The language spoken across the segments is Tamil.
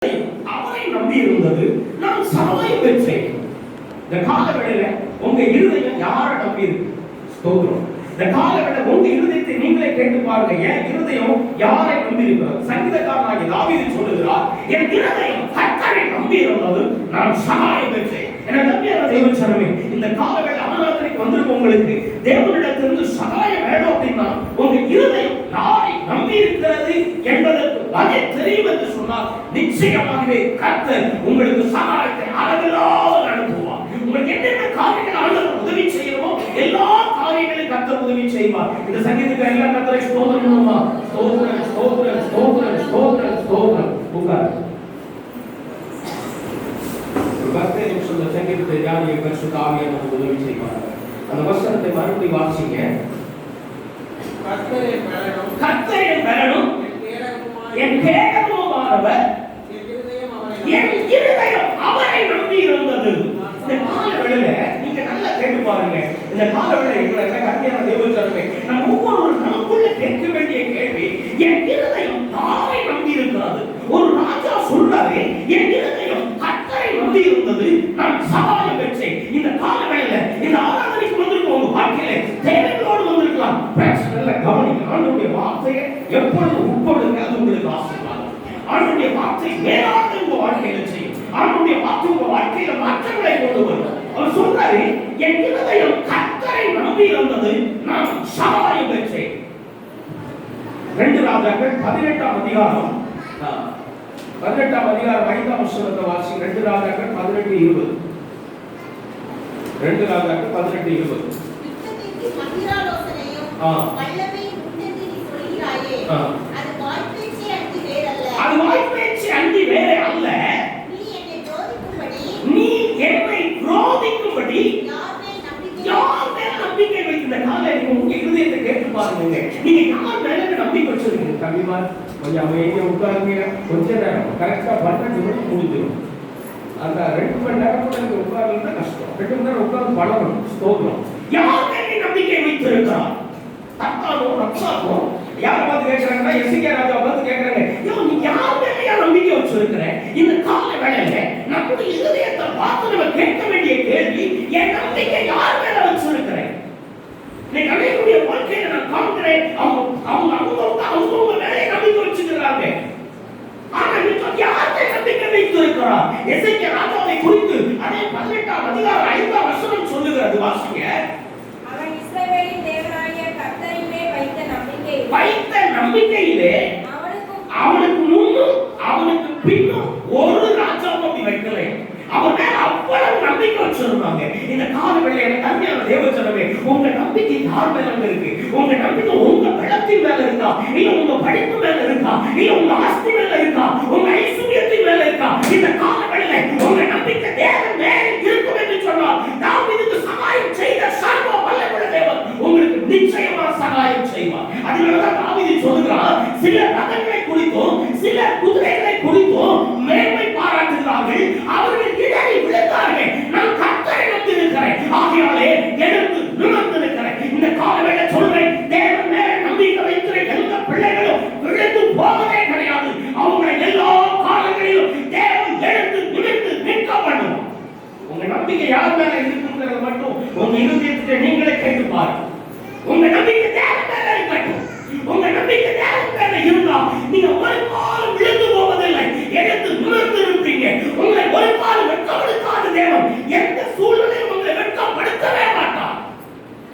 அவரை நம்பி இருந்தது நான் சகாயம் பெற்றேன். இந்த காலவேளையில உங்க இருதயம் யாரை நம்பி இருக்கு? ஸ்தோத்திரம். இந்த காலவேளை உங்க இருதயத்தை நீங்களே கேட்டு பாருங்க, என் இருதயம் யாரை நம்பி இருக்கிறது? சங்கீதக்காரனாகிய தாவீது சொல்லுகிறார், என் இருதயம் கர்த்தரை நம்பி இருந்தது நான் சகாயம் பெற்றேன். என நம்பியான தேவச்சனமே, இந்த காலவேளை ஆராதனைக்கு வந்திருக்க உங்களுக்கு தேவனிடத்திலிருந்து சகாயம் வேணும் அப்படின்னா உங்க இருதயம் யாரை நம்பி இருக்கிறது என்பதற்கு பதில் தெரியும் என்று சொன்னால் நிச்சயமாகவே கர்த்தர் உங்களுக்கு சகாயத்தை அளவில்லாத அனுப்புவார். உங்களுக்கு என்னென்ன காரியங்கள் ஆண்டவர் உதவி செய்யணுமோ எல்லா காரியங்களையும் கர்த்தர் உதவி செய்வார். இந்த சங்கீதத்துக்கு எல்லாம் கர்த்தரை ஸ்தோத்திரம் பண்ணுமா? ஸ்தோத்திரம் ஸ்தோத்திரம் ஸ்தோத்திரம் ஸ்தோத்திரம் ஸ்தோத்திரம். உட்கார். பக்தே சொல்ல சங்கீதத்தை யாரு பரிசுத்த ஆவியானவர் உதவி செய்வார். அந்த வசனத்தை மறுபடியும் வாசிங்க. கர்த்தரை பெறணும் என் கேடகமானவர் என் இருதயம் அவரை நம்பி இருந்தது. இந்த காலவேளையில நீங்க நல்லா கேட்டு பாருங்க. இந்த காலவேளையில கர்த்தரான தேவச்சனமே, நம்ம ஒவ்வொரு நமக்குள்ள கேட்க வேண்டிய கேள்வி, என் இருதயம் யாரை நம்பி இருக்கிறது? ஒரு ராஜா சொல்றாரு, என் இருதயம் கர்த்தரை நம்பி இருந்தது நான் சகாயம் பெற்றேன். இந்த காலவேளையில இந்த ஆராதனைக்கு வந்திருக்க உங்க வாழ்க்கையில தேவைகளோடு வந்திருக்கலாம். நல்ல கவனிங்க. ஆண்டவருடைய வார்த்தையை எப்பொழுது உட்படுங்க, அது உங்களுக்கு ஆசீர்வாதம். ஆண்டவருடைய வார்த்தை மேலாக உங்க வாழ்க்கையில செய்யும். ஆண்டவருடைய வார்த்தை உங்க வாழ்க்கையில மாற்றங்களை கொண்டு வரும். அவர் சொல்றாரு, என் இருதயம் கர்த்தரை நம்பி இருந்தது நான் சகாயம் பெற்றேன். 2 ராஜாக்கள் 18ஆம் அதிகாரம் 5ஆம் வசனத்தை வாசி. 2 ராஜாக்கள் 18:20. 2 ராஜாக்கள் 18:20. அது வாய்ப்பேச்சு அன்றி வேற அல்ல. நீ என்னை குரோதிக்கும்படி யார் மேல நம்பிக்கை வைக்கிற காலையில உங்க இருதயத்தை கேட்டு பாருங்க. நீங்க யார் மேல நம்பிக்கை வச்சிருக்கீங்க? கண்டிப்பா கொஞ்சம் அமைதியா உட்காருங்க. கொஞ்ச நேரம் கரெக்டா 12 நிமிடம் முடிஞ்சிடும். அந்த 2 மணி நேரம் கூட நீங்க உட்கார்றது கஷ்டம். 2 மணி நேரம் உட்கார்ந்து பழகணும். ஸ்தோத்திரம். யார் மேல நம்பிக்கை வைத்திருக்கிறார்? தத்தானோ ரப்சானோ யாரை பார்த்து கேட்கறாங்கன்னா, எசேக்கியா ராஜா பார்த்து கேட்கறாங்க, நீ யார் மேல நம்பிக்கை வச்சிருக்கிற? இந்த கால வேளையில நம்முடைய இருதயத்தை பார்த்து நம்ம கேட்க வேண்டிய கேள்வி, என் நம்பிக்கை யார் மேல வச்சிருக்கிறேன்? நீ கடையுடைய வாழ்க்கையில நான் காண்கிறேன், அவங்க மேலே நம்பிக்கை வச்சிருக்கிறாங்க. ஆனா நீ யார் மேல நம்பிக்கை வைத்திருக்கிறார்? எசேக்கியா ராஜாவை குறித்து அதே 18ஆம் அதிகாரம் 5ஆம் வசனம் சொல்லுகிறது. வாசிங்க. வைத்த நம்பிக்கையிலே அவனுக்கு முன்னும் அவனுக்கு பின்னும் ஒரு ராஜாவும் அப்படி வைக்கல. அவன் மேல அவ்வளவு நம்பிக்கை வச்சிருந்தாங்க. இந்த காலவேளையில எனக்கு அருமையான தேவச்சனமே, உங்க நம்பிக்கை யார் மேல இருக்கு? உங்க நம்பிக்கை உங்க பலத்தின் மேல இருக்கா? இல்ல உங்க படிப்பு மேல இருக்கா? இல்ல உங்க ஆஸ்தி மேல இருக்கா? உங்க ஐஸ்வர்யத்தின் மேல இருக்கா? இந்த காலவேளையில உங்க நம்பிக்கை தேவன் மேல இருக்கும் என்று சொன்னால் தாவீதுக்கு சகாயம் செய்த சர்வ வல்லமையுள்ள தேவன் உங்களுக்கு நிச்சயமா சகாயம் செய்வார். அதனாலதான் தாவீது சொல்கிறார், சில ரதங்களை குறித்தும் சில குதிரைகளை குறித்தும் மேன்மை பாராட்டுகிறார்கள், அவர்கள் இடறி விழுந்தார்கள். நான் கர்த்தரை நம்பி இருக்கிறேன், ஆகையாலே எழுந்து நிமிர்ந்து இருக்கிறேன். இந்த காலவேளை சொல்றேன், தேவன் மேல நம்பிக்கை வைக்கிற எந்த பிள்ளைகளும் விழுந்து போவதே கிடையாது. அவங்க எல்லா காலங்களிலும் தேவன் எழுந்து நிமிர்ந்து நிற்க பண்ணுவோம். உங்க நம்பிக்கை யார் மேல இருக்குங்கிறத மட்டும் உங்க இருதயத்தை நீங்களே கேட்டு பாருங்க. உங்க நம்பிக்கை தேவன் மேல இருக்கட்டும். உங்க நம்பிக்கை தேவன் மேல இருந்தா நீங்க ஒரு காலம் விழுந்து போவதில்லை, எழுந்து நிமிர்ந்து இருப்பீங்க. உங்களை ஒரு காலம் வெட்கப்படுத்தாத தேவன் எந்த சூழ்நிலையும் உங்களை வெட்கப்படுத்தவே மாட்டார்.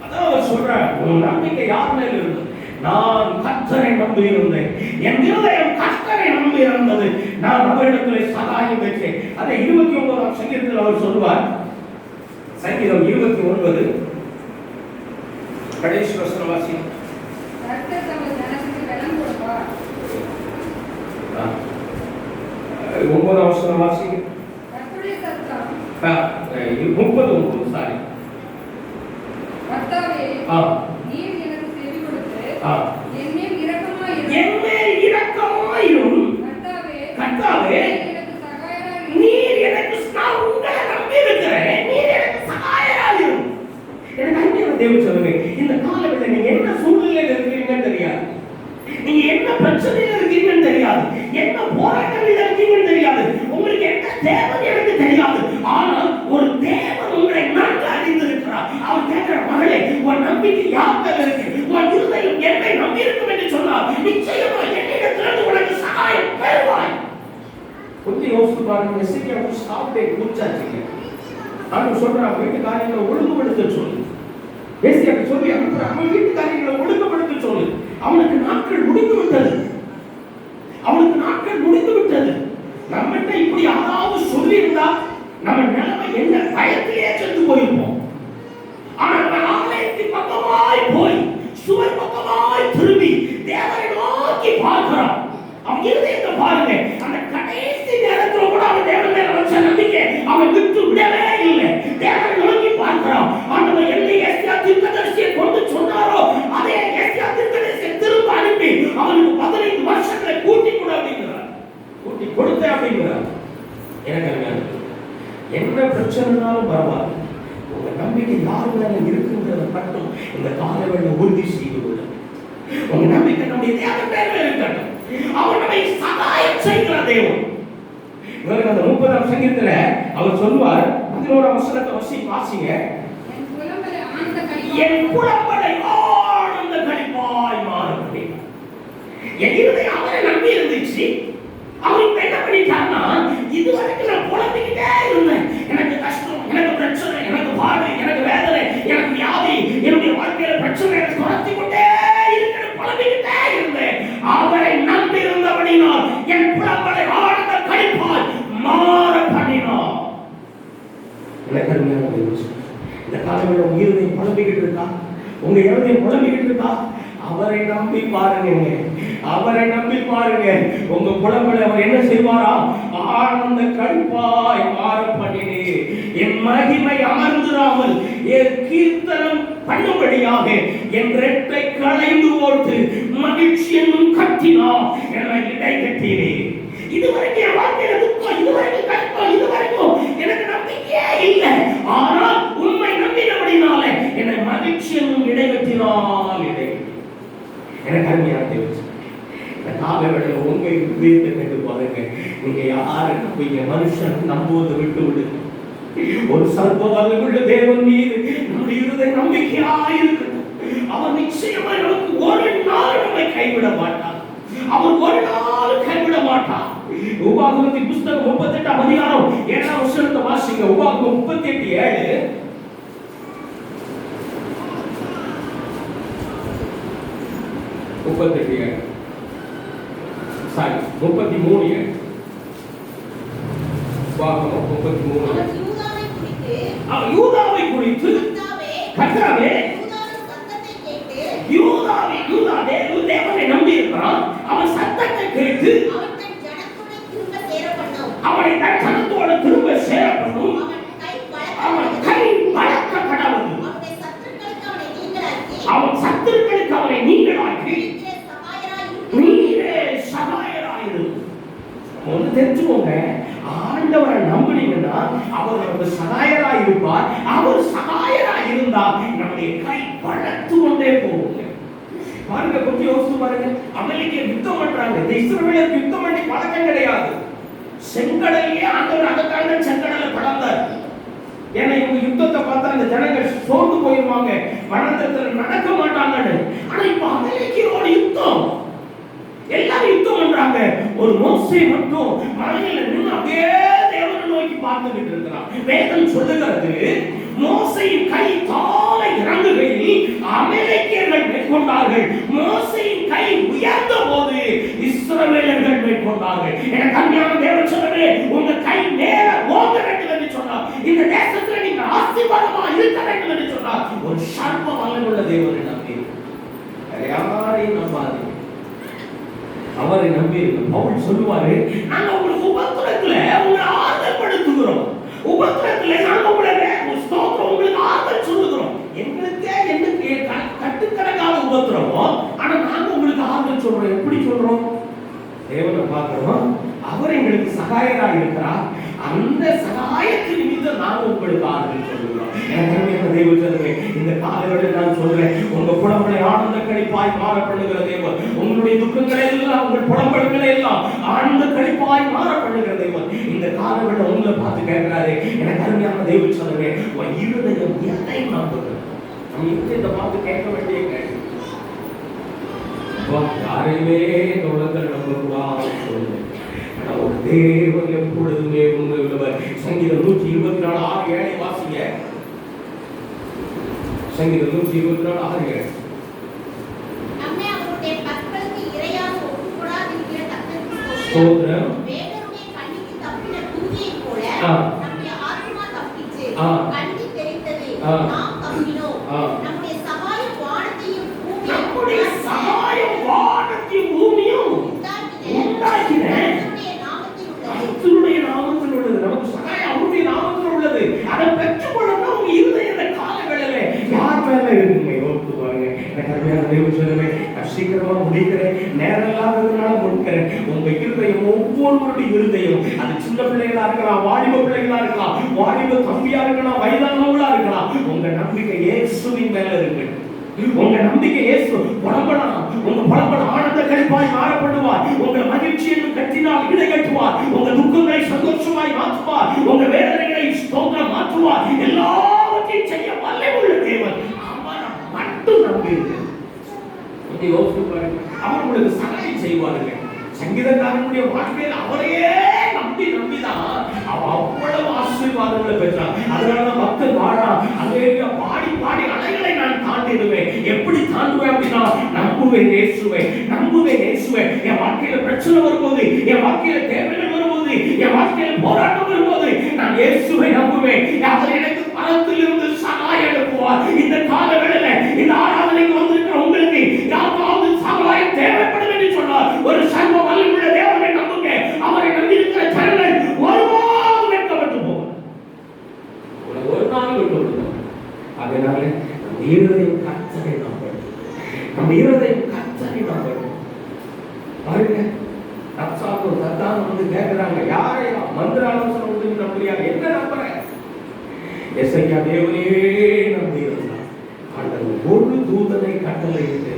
அதான் அவர் சொல்றார், உன் நம்பிக்கை யார் மேல இருந்தது? நான் கர்த்தரை நம்பி இருந்தேன், என் இருதயம் கர்த்தரை நம்பி இருந்தது, நான் அவரிடத்தில் சகாயம் பெற்றேன். அதை 29ஆம் சங்கீதத்தில் அவர் சொல்வார். சங்கீதம் 29 கடைசி வசனம் வாசி. கர்த்தர் தமது ஜனத்துக்கு பலம் கொடுப்பார். 9ஆம் வசனம் வாசி. கர்த்தருடைய சத்தம் 30 சாரி. கர்த்தாவே, நீர் எனக்கு செவி கொடுத்து என் மேல் இரக்கமாயிரும். என் மேல் இரக்கமாயிரும். கர்த்தாவே, நீர் எனக்கு நான் உங்களை நம்பி இருக்கிறேன், நீர் எனக்கு சகாயராயிரும். எனக்கு அன்பின் தேவச்சனமே, இந்த காலத்துல நீங்க என்ன சூழ்நிலையில இருக்கிறீங்கன்னு தெரியாது, நீங்க என்ன பிரச்சனையில இருக்கீங்கன்னு தெரியாது, என்ன போராட்டத்தில் இருக்கீங்கன்னு தெரியாது. என்னை நம்பி இருக்கும் என்று சொன்னால் நிச்சயமா என்னிடத்திலிருந்து உனக்கு சகாயம் பெறுவாய். கொஞ்சம் யோசித்து பாருங்க. எசேக்கியாவுக்கு சாப்பிட்டே கூச்சாச்சு. அவன் சொல்றான் வீட்டு காரியங்களை ஒழுங்குபடுத்த சொல்லு. ஏசியாக்கு சொல்லி அனுப்புற அவன் வீட்டு காரியங்களை ஒழுங்குபடுத்த சொல்லு. அவனுக்கு நாட்கள் முடிந்து விட்டது. அவனுக்கு நாட்கள் முடிந்து விட்டது. நம்மகிட்ட இப்படி யாராவது சொல்லி இருந்தா நம்ம நிலைமை என்ன பயத்திலேயே சென்று போயிருப்போம். ஆனால் ஆலயத்தின் பக்கமாய் போய் சுவர் பக்கமாய் திரும்பி தேவனை நோக்கி பார்க்கிறான். அவன் இருதயத்தை பாருங்க. அந்த கடைசி நேரத்துல கூட அவன் தேவன் மேல வச்ச நம்பிக்கை அவன் விட்டு விடவே இல்லை. தேவனை நோக்கி பார்க்கிறான். ஆண்டவர் என்னை எஸ்யா தீர்க்கதரிசியை கொண்டு சொன்னாரோ அதே எஸ்யா தீர்க்கதரிசியை திரும்ப அனுப்பி அவனுக்கு 15 வருஷங்களை கூட்டி கொடு அப்படிங்கிறார். கூட்டி கொடுத்த அப்படிங்கிறார். எனக்கு என்ன பிரச்சனைனாலும் பரவாயில்லை, உங்க நம்பிக்கை யார் மேல இருக்குன்றத மட்டும் இந்த காலவேளை உறுதி செய்து கொள்ள. உங்க நம்பிக்கை நம்முடைய தேவன் மேல இருக்கட்டும். அவர் நம்மை சகாயம் செய்கிற தேவன். இவருக்கு அந்த 30ஆம் சங்கீதத்துல அவர் சொல்வார், 11ஆம் வசனத்தை வாசிங்க. என் புலம்பலை ஆனந்த களிப்பாய் மாறுபடி. என் இருதயம் அவரை நம்பி இருந்துச்சு. அவர் இப்ப என்ன பண்ணிட்டாருன்னா, இதுவரைக்கும் நான் புலம்பிக்கிட்டே இருந்தேன். எனக்கு கஷ்டம், எனக்கு பிரச்சனை, எனக்கு பாடு, எனக்கு வேதனை, எனக்கு வியாதி, என்னுடைய வாழ்க்கையில பிரச்சனை எனக்கு துரத்தி கொண்டே இருக்கிற புலம்பிக்கிட்டே இருந்தேன். அவரை நம்பி இருந்தபடினால் என் புலம்பலை ஆனந்த களிப்பாய் மாற பண்ணினார். எனக்கு அருமையான இந்த காலங்களில் உங்க இருதயம் புலம்பிக்கிட்டு இருக்கா? உங்க இருதயம் புலம்பிக்கிட்டு இருக்கா? அவரை நம்பி பாருங்க. அவரை நம்பி பாருங்க. உங்க புலம்பலை அவர் என்ன செய்வாரா? ஆனந்த களிப்பாய் மாற பண்ணினே. என் மகிமை அமர்ந்திராமல் என் கீர்த்தனம் பண்ணும்படியாக என் ரெட்டை களைந்து போட்டு மகிழ்ச்சி என்னும் கட்டினா என்னை இடை கட்டினே. இதுவரைக்கும் என் வாழ்க்கையில துக்கம், இதுவரைக்கும் கஷ்டம், இதுவரைக்கும் எனக்கு நம்பிக்கையே இல்லை. ஆனால் உண்மை நம்பினபடினால என்னை மகிழ்ச்சி என்னும் இடை கட்டினால் இடை. எனக்கு அருமையான தேவன், இந்த காலவேளை உங்க இதயத்தை கேட்டு பாருங்க. நீங்க யாரை நம்புவீங்க? மனுஷன் நம்புவதை விட்டு விடுங்க. ஒரு சர்வ வல்லமையுள்ள தேவன் மீது நம்முடைய இருதயம் நம்பிக்கையாயிருக்கட்டும். அவர் நிச்சயமா நமக்கு ஒரு நாள் நம்மை கைவிட மாட்டார். அவர் ஒரு நாள் கைவிட மாட்டார். உபாகமத்தின் புத்தகம் 38ஆம் அதிகாரம் 7ஆம் வசனத்தை வாசிங்க. உபாகமம் 38:7. 33 உபாகமம் 33. யூதாவை குறித்து கர்த்தாவே யூதாவே தேவனை நம்பி இருக்கிறான். அவன் சத்தத்தை கேட்டு அவனை தன் ஜனத்தோடு திரும்ப சேர பண்ணும். அவன் கை பலத்த கடவுள். அவன் சத்துருக்களுக்கு அவனை நீங்களாக்கி நீரே சகாயராயிரு. ஒன்று தெரிஞ்சுக்கோங்க, ஆண்டவரை நம்பினீங்கன்னா அவர் நமக்கு சகாயராய் இருப்பார். அவர் சகாயராய் இருந்தால் நம்முடைய கை பலத்து கொண்டே போகும். பாருங்க, கொஞ்சம் யோசிச்சு பாருங்க. அமெரிக்கா யுத்தம் பண்றாங்க. இந்த இஸ்ரவேலருக்கு யுத்தம் பண்ணி பழக்கம் கிடையாது. செங்கடலையே ஆண்டவர் அதுக்காக செங்கடலை கடந்தார். ஏன்னா இவங்க யுத்தத்தை பார்த்தா அந்த ஜனங்கள் சோர்ந்து போயிருவாங்க, வனாந்தரத்துல நடக்க மாட்டாங்கன்னு. ஆனா இப்ப அமெரிக்கையோட யுத்தம், எல்லாரும் யுத்தம் பண்றாங்க. ஒரு மோசே மட்டும் மலையில நின்று அப்படியே தேவனை நோக்கி பார்த்துக்கிட்டு இருக்கிறான். வேதம் சொல்லுகிறது, மோசையின் கை தாழ இறங்குகையில் அமெரிக்கர்கள் மேற்கொண்டார்கள். மோசையின் கை உயர்ந்த போது இஸ்ரவேலர்கள் மேற்கொண்டார்கள். எனக்கு அருமையான தேவன் சொல்லவே, உங்க கை மேல ஓங்க வேண்டும் என்று சொன்னார். இந்த தேசத்துல நீங்க ஆசீர்வாதமா இருக்க வேண்டும் என்று சொன்னார். ஒரு சர்வ வல்லமையுள்ள தேவனை நம்பி யாரையும் நம்பாதீங்க. அவரை நம்பி பவுல் சொல்லுவாரு, நாங்க உங்களுக்கு உபத்திரத்துல உங்களை ஆறுதல்படுத்துகிறோம். உபத்திரத்துல நாங்க உங்களுக்கு ஸ்தோத்திரம், உங்களுக்கு ஆறுதல் சொல்லுகிறோம். எங்களுக்கே என்ன கட்டுக்கடங்காத உபத்திரமோ, ஆனா நாங்க உங்களுக்கு ஆறுதல் சொல்றோம். எப்படி சொல்றோம்? தேவனை பார்க்கிறோம், அவர் எங்களுக்கு சகாயராக இருக்கிறார். அந்த சகாயத்தின் நிமித்தம் நாங்க உங்களுக்கு ஆறுதல் சொல்லுகிறோம். இந்த காலையில் நான் சொல்றேன், உங்க புலம்பலை ஆனந்த களிப்பாய் மாற பண்ணுகிற தேவன். உங்களுடைய துக்கங்களை எல்லாம், உங்கள் புலம்பல்களை எல்லாம் ஆனந்த களிப்பாய் மாற பண்ணுகிற தேவன். இந்த காலையில் உங்களை பார்த்து கேட்கிறாரு, எனக்கு அருமையான தெய்வம் சொல்லுவேன், இருதயம் எதை நம்புகிறது? நம்ம இருதயத்தை பார்த்து கேட்க வேண்டிய கேள்வி. யாரையுமே தொடர்ந்து நம்பக்கூடாது சொல்லுங்க. நமக்கு தேவன் எப்பொழுதுமே உண்மை உள்ளவர். சங்கீதம் 124:6 வாசிங்க. சங்கீதம் 124:6. நம்மை அவருடைய கற்பனைக்கு இரையாக ஒப்புக்கொடாதிருக்கிற கர்த்தருக்கு ஸ்தோத்திரம். வேடருடைய கண்ணிக்கு தப்பின தூதியைப் போல நம்முடைய ஆத்துமா தப்பிச்சு கண்ணி தெரித்தது. நாம் தப்பினோம். நம்முடைய சகாயம் வானத்தையும் நம்முடைய சகாயம் வானத்தையும் பூமியும் உண்டாக்கின கர்த்தருடைய நாமத்தில் உள்ளது. நமக்கு சகாயம் அவருடைய நாமத்தில் உள்ளது. அதை பெற்றுக்கொள்ளணும். உங்க இருதயம் இந்த காலங்களிலே யார் மேல இருக்குங்க யோசித்து பாருங்க. எனக்கு அருமையான தேவ ஜனமே, நான் சீக்கிரமா முடிக்கிறேன். நேரம் இல்லாததுனால முடிக்கிறேன். உங்க இருதயம், ஒவ்வொருவருடைய இருதயம், அது சின்ன பிள்ளைகளா இருக்கலாம், வாலிப பிள்ளைகளா இருக்கலாம், வாலிப தம்பியா இருக்கலாம், வயதானவங்களா இருக்கலாம், உங்க நம்பிக்கை இயேசுவின் மேல இருக்கு. உங்க நம்பிக்கை இயேசு புலம்பலாம். உங்க புலம்பல் ஆனந்த கழிப்பாய் மாறப்படுவார். உங்க மகிழ்ச்சி என்னும் கட்டினால் இடை கட்டுவார். உங்க துக்கங்களை சந்தோஷமாய் மாற்றுவார். உங்க வேதனைகளை ஸ்தோத்திரம் மாற்றுவார். எல்லாவற்றையும் செய்ய வல்லமையுள்ள தேவன். அவரை மட்டும் நம்புங்கள். யோசித்து பாருங்க. அவர் உங்களுக்கு சகாயம் செய்வாருங்க. சங்கீதக்காரனுடைய வாழ்க்கையில் அவரையே நம்பிதான் அவன் அவ்வளவு ஆசீர்வாதங்களை பெற்றான். அதனால மக்கள் வாழலாம். அல்லேலூயா பாடி பாடி அலைகளை நான் தாண்டிடுவேன். எப்படி தாண்டுவேன் அப்படின்னா, நம்புவேன் இயேசுவை, நம்புவேன் இயேசுவை. என் வாழ்க்கையில பிரச்சனை வரும்போது, என் வாழ்க்கையில தேவைகள் வரும்போது, என் வாழ்க்கையில போராட்டம் வரும்போது, நான் இயேசுவை நம்புவேன். அவர் எனக்கு பரத்திலிருந்து சகாயம் அனுப்புவார். இந்த காலவேளையில இந்த ஆராதனைக்கு வந்திருக்கிற உங்களுக்கு யாருக்காவது சகாயம் தேவைப்படும் என்று சொன்னார், ஒரு சர்வ வல்லமையுள்ள தேவனை நம்புங்க. அவரை நம்பியிருக்கிற ஜனங்கள் ஒருபோதும் வெட்கப்பட்டு போகும். ஒரு நாள் விட்டு. அதனால நம்ம இருதயம் கர்த்தரை நம்பணும். நம்ம இருதயம் கர்த்தரை நம்பணும். பாருங்க, ரப்சாக்கும் தத்தானும் வந்து கேட்கிறாங்க, யாரையா மந்திர ஆலோசனை உண்டு நம்புறியா? என்ன நம்புற? எசையா தேவனே நம்பியிருந்தார். ஆண்டவர் ஒரு தூதனை கட்டளையிட்டு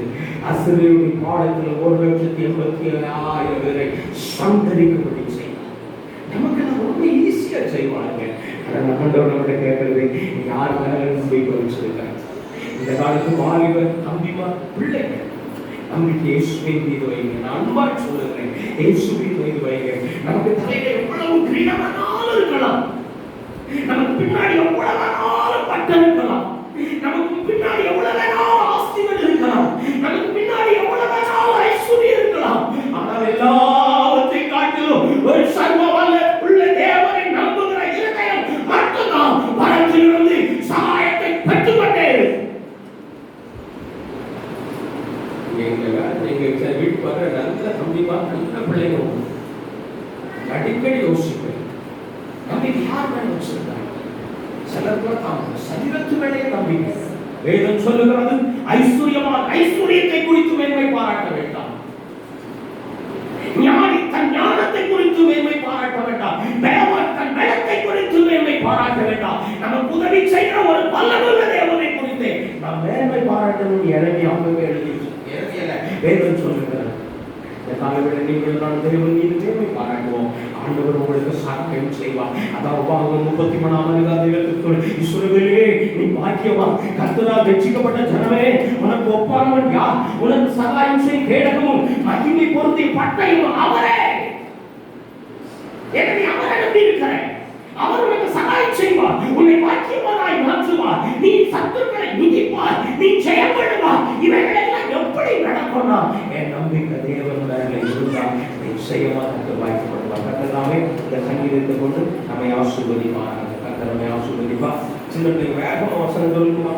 அசிரியருடைய பாடத்தில் 1,87,000 பேரை சந்தரிக்கும்படி செய்தார். நமக்கு ரொம்ப ஈஸியா செய்வாங்க. ஆண்டவர் நம்மகிட்ட கேட்கறது, யார் மேல நம்பிக்கை வச்சிருக்காங்க? இந்த காலத்து வாலிபர் தம்பிமா பிள்ளைங்க நம்பிக்கை இயேசுவின் மீது வைங்க. நான் அன்பா சொல்லுகிறேன், இயேசுவின் மீது வைங்க. நமக்கு தலையில எவ்வளவு கிரீடமானாலும் இருக்கலாம், நமக்கு பின்னாடி எவ்வளவு வேணாலும் பட்டம் இருக்கலாம், நமக்கு பின்னாடி எவ்வளவு வேணாலும் ஆஸ்திகள் இருக்கலாம், நமக்கு பின்னாடி எவ்வளவு வேணாலும் ஐஸ்வர்யம் இருக்கலாம். ஆனால் எல்லாவற்றையும் காட்டிலும் ஒரு சர்வ வல்ல உள்ள தேவனை நம்புகிற இருதயம் மட்டும்தான் பரத்திலிருந்து சகாயத்தை பெற்றுக்கொண்டே இருக்கும். எங்க வீட்டுக்கு வர நல்ல தம்பிமா, நல்ல பிள்ளைங்க அடிக்கடி யோசிப்பேன், நம்பிக்கை யார் மேல வச்சிருக்காங்க? சிலர் தான் சரீரத்து மேலே நம்பிக்கை. வேதம் சொல்லுகிறது, ஐஸ்வர்யத்தை குறித்து மேன்மை பாராட்ட வேண்டாம், ஞானி தன் ஞானத்தை குறித்து மேன்மை பாராட்ட வேண்டாம், பலவான் தன் பலத்தை குறித்து மேன்மை பாராட்ட வேண்டாம். நமக்கு உதவி செய்கிற ஒரு வல்லமையுள்ள தேவனை குறித்து நாம் மேன்மை பாராட்டணும். இறங்கி அவங்கவே எழுதிச்சு வேதம் சொல்லுகிறார். இந்த காலங்களில் நீங்கள் நான் தேவன் மீது மேன்மை பாராட்டுவோம். ஆண்டவர் உங்களுக்கு சகாயம் செய்வார். அதான் உபாகமம் 33 இஸ்ரவேலே நீ பாக்கியவான், கர்த்தரால் ரட்சிக்கப்பட்ட ஜனமே, உனக்கு ஒப்பானவன் யார்? உனக்கு சகாயம் செய் கேடகமும் மகிமை பொருந்திய பட்டயமும் அவரே. நீ அவரை நம்பி இருக்கிறேன். அவர் உனக்கு சகாயம் செய்வார், உன்னை பாக்கியவானாய் மாற்றுவார், நீ சத்துருக்களை மிதிப்பார், நீ ஜெயப்படுவார். இவைகளெல்லாம் எப்படி நடக்கும்னா, என் நம்பிக்கை தேவன் மேல இருந்தால் நிச்சயமா நமக்கு வாய்க்கப்படுவார். கர்த்தராவே இந்த சங்கீதத்தை கொண்டு நம்மை ஆசீர்வதிப்பார். கர்த்தர் நம்மை ஆசீர்வதிப்பார். சின்ன வேகமா வசனம் சொல்லுமா?